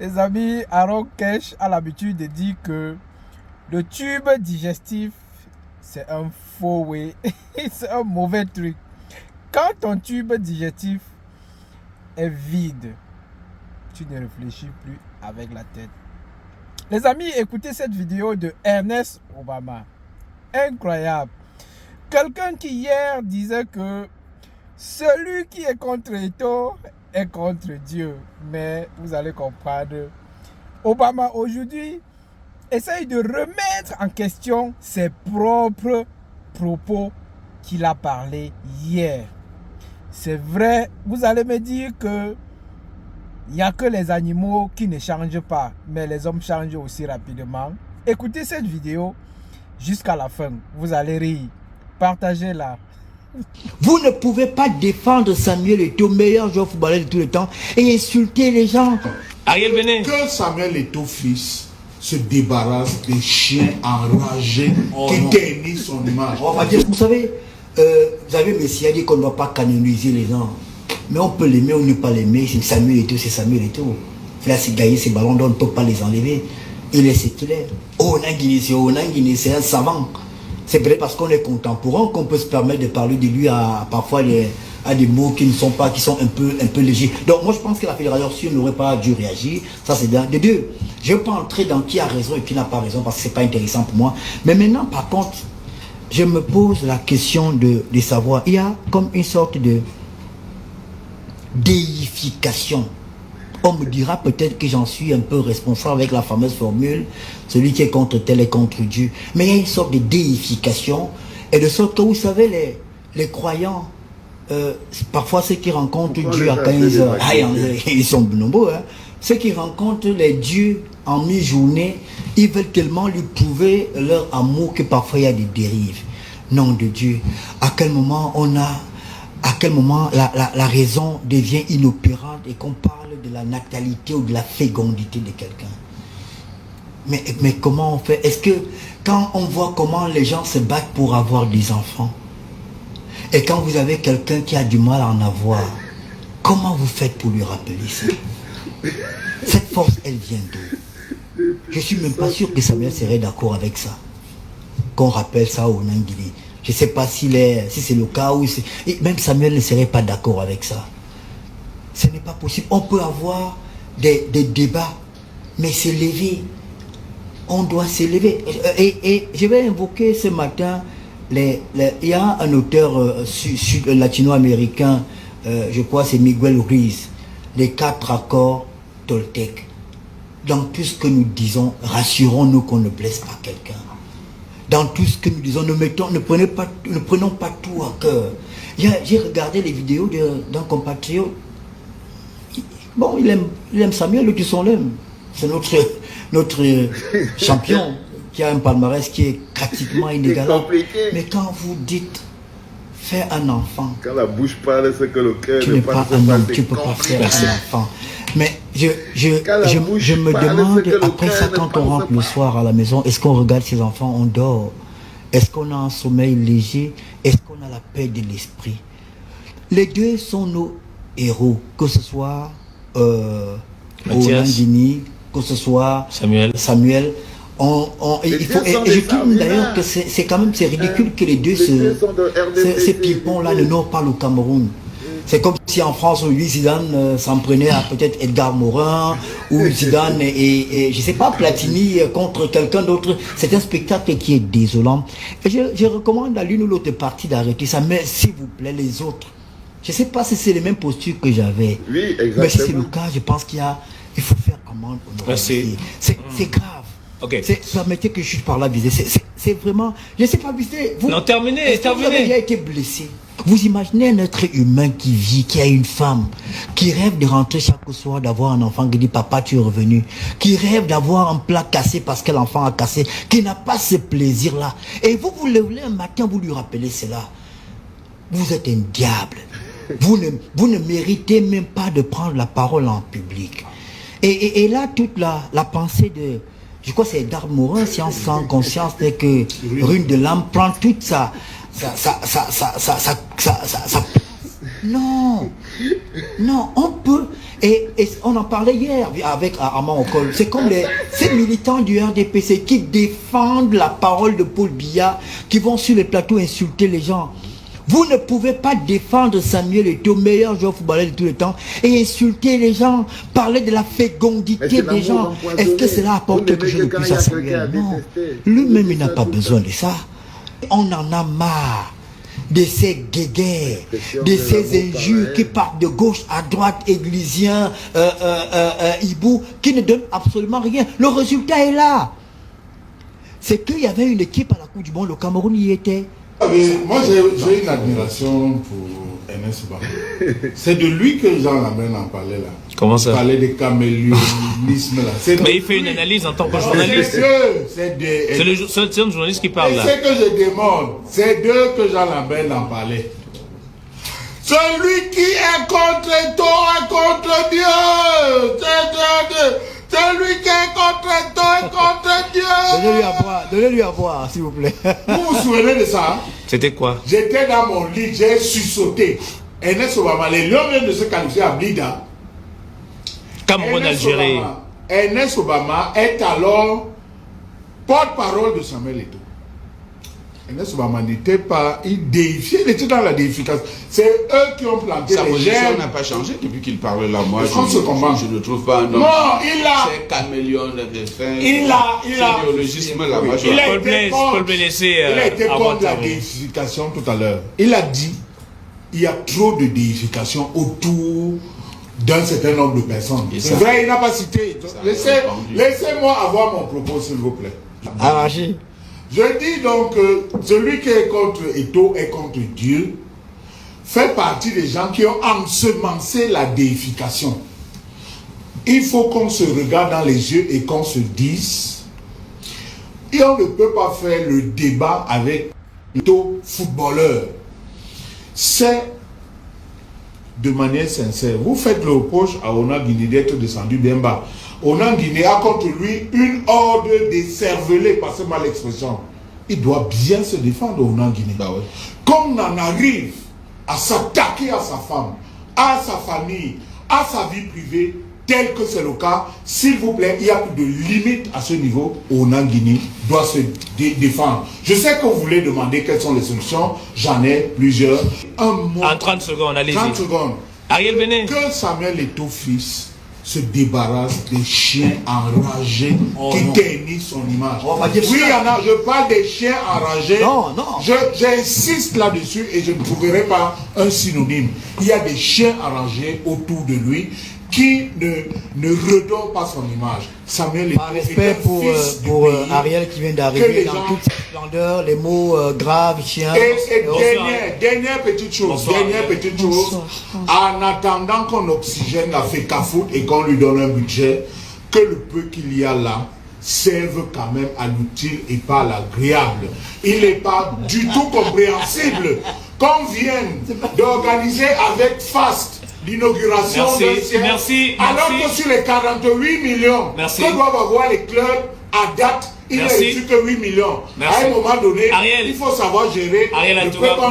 Les amis, Aaron Kesh a l'habitude de dire que le tube digestif, c'est un faux way. C'est un mauvais truc. Quand ton tube digestif est vide, tu ne réfléchis plus avec la tête. Les amis, écoutez cette vidéo de Ernest Obama. Incroyable. Quelqu'un qui hier disait que celui qui est contre Eto'o est contre Dieu. Mais vous allez comprendre. Obama aujourd'hui essaye de remettre en question ses propres propos qu'il a parlé hier. C'est vrai, vous allez me dire que il n'y a que les animaux qui ne changent pas, mais les hommes changent aussi rapidement. Écoutez cette vidéo jusqu'à la fin, vous allez rire. Partagez-la. Vous ne pouvez pas défendre Samuel Eto'o, meilleur joueur footballeur de tous les temps, et insulter les gens. Ariel, venez. Que Samuel Eto'o fils se débarrasse des chiens enragés qui ternissent son image. Vous savez, vous avez Messi a dit qu'on ne doit pas canoniser les gens. Mais on peut l'aimer ou ne pas l'aimer. C'est Samuel Eto'o, c'est Samuel Eto'o. Il a gagné ses ballons d'or, on ne peut pas les enlever. Il est ce qu'il est. Onanguiné, c'est un savant. C'est peut-être parce qu'on est contemporain qu'on peut se permettre de parler de lui à parfois à des mots qui ne sont pas, qui sont un peu légers. Donc moi je pense que la fédération n'aurait pas dû réagir. Ça c'est de deux. Je ne vais pas entrer dans qui a raison et qui n'a pas raison parce que c'est pas intéressant pour moi. Mais maintenant par contre, je me pose la question de savoir. Il y a comme une sorte de déification. On me dira peut-être que j'en suis un peu responsable avec la fameuse formule, celui qui est contre tel est contre Dieu. Mais il y a une sorte de déification, et de sorte que vous savez, les croyants, parfois ceux qui rencontrent Dieu à 15 heures, ils sont nombreux, hein. Ceux qui rencontrent les dieux en mi-journée, ils veulent tellement lui prouver leur amour que parfois il y a des dérives. Nom de Dieu, à quel moment la raison devient inopérante et qu'on parle de la natalité ou de la fécondité de quelqu'un. Mais comment on fait? Est-ce que quand on voit comment les gens se battent pour avoir des enfants, et quand vous avez quelqu'un qui a du mal à en avoir, comment vous faites pour lui rappeler ça? Cette force, elle vient d'où? Je suis même pas sûr que Samuel serait d'accord avec ça. Qu'on rappelle ça au Nanguili. Je ne sais pas si c'est le cas ou même Samuel ne serait pas d'accord avec ça. Ce n'est pas possible. On peut avoir des débats, mais s'élever. On doit s'élever. Et je vais invoquer ce matin, il y a un auteur latino-américain, je crois c'est Miguel Ruiz, les 4 accords Toltec. Dans tout ce que nous disons, rassurons-nous qu'on ne blesse pas quelqu'un. Dans tout ce que nous disons, ne prenons pas tout à cœur. J'ai regardé les vidéos d'un compatriote. Bon, il aime Samuel, l'autre son l'aime. C'est notre champion qui a un palmarès qui est pratiquement inégalable. Mais quand vous dites faire un enfant, quand la bouche parle, c'est que le cœur tu n'es pas un homme, tu ne peux pas faire un enfant. Mais je me demande, après ça, quand on rentre le soir à la maison, est-ce qu'on regarde ses enfants, on dort? Est-ce qu'on a un sommeil léger? Est-ce qu'on a la paix de l'esprit? Les deux sont nos héros, que ce soit Onanguini, que ce soit Samuel. Il faut, et je trouve d'ailleurs que c'est quand même ridicule que les deux ces ping-pong-là ne n'ont pas le Cameroun. C'est comme si en France, lui, Zidane s'en prenait à peut-être Edgar Morin, ou Zidane et je sais pas, Platini contre quelqu'un d'autre. C'est un spectacle qui est désolant. Et je recommande à l'une ou l'autre partie d'arrêter ça, mais s'il vous plaît, les autres. Je sais pas si c'est les mêmes postures que j'avais. Oui, exactement. Mais si c'est le cas, je pense il faut faire amende. C'est grave. Okay. Permettez que je par là viser. C'est vraiment. Je ne sais pas viser. Non, terminez. Vous avez déjà été blessé. Vous imaginez un être humain qui vit, qui a une femme, qui rêve de rentrer chaque soir, d'avoir un enfant qui dit papa tu es revenu, qui rêve d'avoir un plat cassé parce que l'enfant a cassé, qui n'a pas ce plaisir-là. Et vous vous levez un matin, vous lui rappelez cela. Vous êtes un diable. Vous ne méritez même pas de prendre la parole en public. Et là, toute la pensée de... Je crois que c'est Edgar Morin, science sans conscience, c'est que Rune de l'âme prend toute sa non, on peut. Et on en parlait hier avec Armand Okol. C'est comme ces militants du RDPC qui défendent la parole de Paul Biya, qui vont sur les plateaux insulter les gens. Vous ne pouvez pas défendre Samuel Eto'o, meilleur joueur footballeur de tous les temps, et insulter les gens, parler de la fécondité des gens. Est-ce que cela apporte quelque chose de plus à Samuel? Non. Lui-même, il n'a pas besoin de ça. On en a marre de ces guéguerres, de ces injures qui partent de gauche à droite, Églisien, Ibou, qui ne donnent absolument rien. Le résultat est là. C'est qu'il y avait une équipe à la Coupe du Monde, le Cameroun y était. Moi, j'ai une admiration pour Ernest Bama. C'est de lui que Jean Lambert en parlait là. Comment ça? Il parlait de caméléonisme là. Mais il fait une analyse en tant que journaliste. C'est un journaliste qui parle là. C'est que je demande, c'est d'eux que Jean Lambert en parlait. Celui qui est contre toi est contre Dieu. Celui qui est contre toi est contre Dieu. Donnez-lui à boire, s'il vous plaît. Vous vous souvenez de ça? C'était quoi? J'étais dans mon lit, j'ai sursauté. Ernest Obama, les Lions viennent de se qualifier à Blida. Cameroun, Algérie. Ernest Obama est alors porte-parole de Samuel Eto'o. Ernest Obama n'était pas, il déifiait, il était dans la déification. C'est eux qui ont planté sa les position germes. n'a pas changé depuis qu'il parle là. Moi, je ne trouve pas un homme. Non, il a. C'est caméléon de fin. Il a. Idéologisme là-bas. Paul Blessé. Il a été contre la déification tout à l'heure. Il a dit il y a trop de déification autour d'un certain nombre de personnes. C'est vrai, il n'a pas cité. Laissez-moi avoir mon propos, s'il vous plaît. Arraché. Je dis donc que celui qui est contre Eto'o est contre Dieu, fait partie des gens qui ont ensemencé la déification. Il faut qu'on se regarde dans les yeux et qu'on se dise, et on ne peut pas faire le débat avec Eto'o footballeur. C'est de manière sincère. Vous faites le reproche à Ona Guinée d'être descendu bien bas. Ona Guinée a contre lui une horde décervelée, passez-moi l'expression. Il doit bien se défendre, Ona Guinée. Bah ouais. Comme on en arrive à s'attaquer à sa femme, à sa famille, à sa vie privée, tel que c'est le cas, s'il vous plaît, il n'y a plus de limite à ce niveau. Ona Guinée doit se défendre. Je sais que vous voulez demander quelles sont les solutions. J'en ai plusieurs. Un mot. En 30 secondes, allez-y. 30 secondes. Ariel Benet. Que Samuel Eto'o fils se débarrasse des chiens enragés qui ternissent son image. Oui, il y en a, je parle des chiens enragés. Non. J'insiste là-dessus et je ne trouverai pas un synonyme. Il y a des chiens enragés autour de lui qui ne redonnent pas son image. Samuel Par respect pour Ariel qui vient d'arriver dans toute sa splendeur, les mots graves, chiens. Et dernière petite chose, en attendant qu'on oxygène la FECAFOOT et qu'on lui donne un budget, que le peu qu'il y a là serve quand même à l'utile et pas à l'agréable. Il n'est pas du tout compréhensible qu'on vienne d'organiser avec FAST l'inauguration d'un siège, alors que sur les 48 millions que doivent avoir les clubs à date, il ne reçu que 8 millions. À un moment donné, il faut savoir gérer le peu qu'on